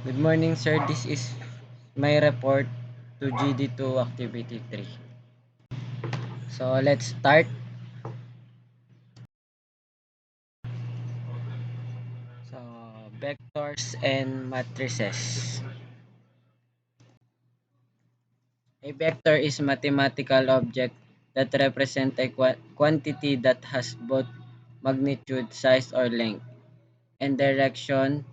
Good morning, sir. This is my report to GD2 Activity 3. So, let's start. So, vectors and matrices. A vector is a mathematical object that represents a quantity that has both magnitude, size, or length, and direction.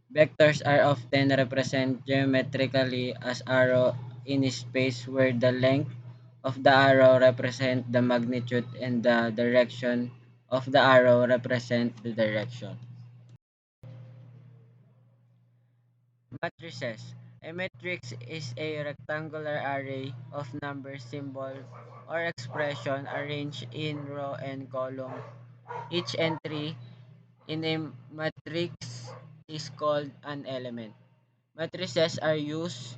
Vectors are often represented geometrically as arrow in space where the length of the arrow represents the magnitude and the direction of the arrow represents the direction. Matrices. A matrix is a rectangular array of numbers, symbols, or expression arranged in row and column. Each entry in a matrix is called an element. Matrices are used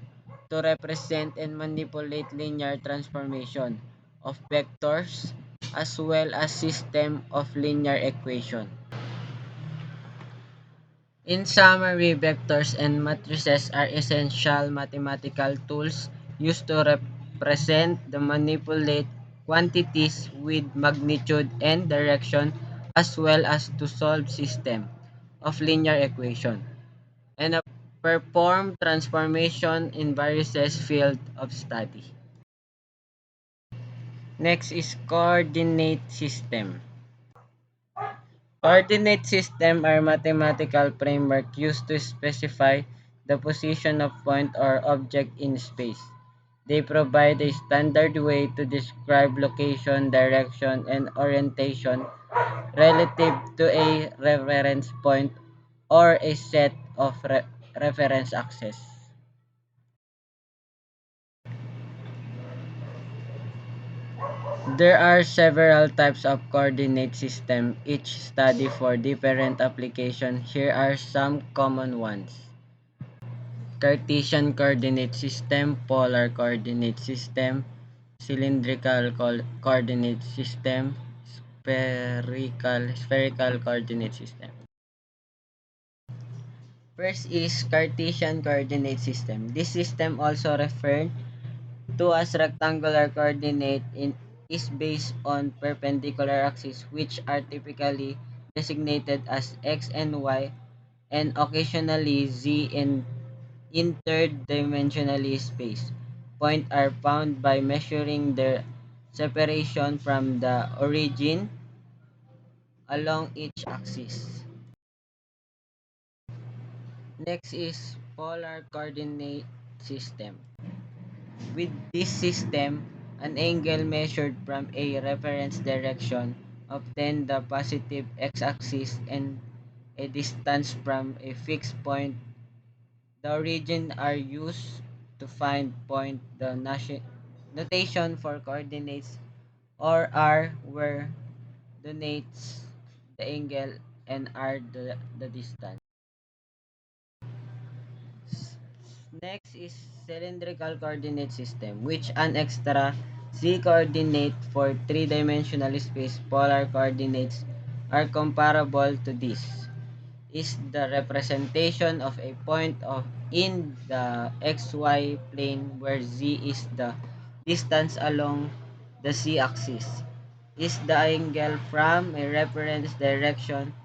to represent and manipulate linear transformation of vectors as well as system of linear equation. In summary, vectors and matrices are essential mathematical tools used to represent the manipulate quantities with magnitude and direction as well as to solve system of linear equation and perform transformation in various fields of study. Next is coordinate system. Coordinate system are mathematical framework used to specify the position of point or object in space. They provide a standard way to describe location, direction, and orientation relative to a reference point or a set of reference axes. There are several types of coordinate system, each study for different application. Here are some common ones. Cartesian coordinate system, polar coordinate system, cylindrical coordinate system, spherical coordinate system. First is Cartesian coordinate system. This system, also referred to as rectangular coordinate, is based on perpendicular axes which are typically designated as x and y and occasionally z in third-dimensionally space. Points are found by measuring their separation from the origin along each axis. Next is polar coordinate system. With this system, an angle measured from a reference direction obtains the positive x-axis and a distance from a fixed point. The origin are used to find point. The notation for coordinates or r where denotes the angle and r the distance. Next is cylindrical coordinate system, which an extra z coordinate for three-dimensional space. Polar coordinates are comparable to this. Is the representation of a point of in the xy plane where z is the distance along the z-axis. Is the angle from a reference direction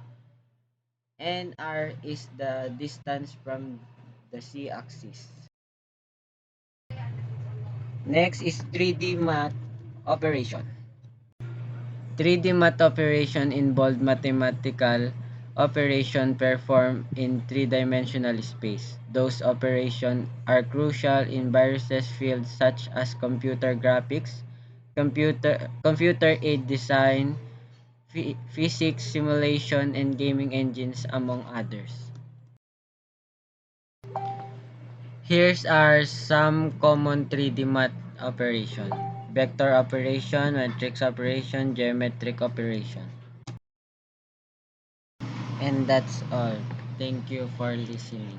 and r is the distance from the z-axis. Next is 3D math operation. 3D math operation involve mathematical operation performed in three-dimensional space. Those operations are crucial in various fields such as computer graphics, computer aided design, physics, simulation, and gaming engines, among others. Here's are some common 3D math operation: vector operation, matrix operation, geometric operation. And that's all. Thank you for listening.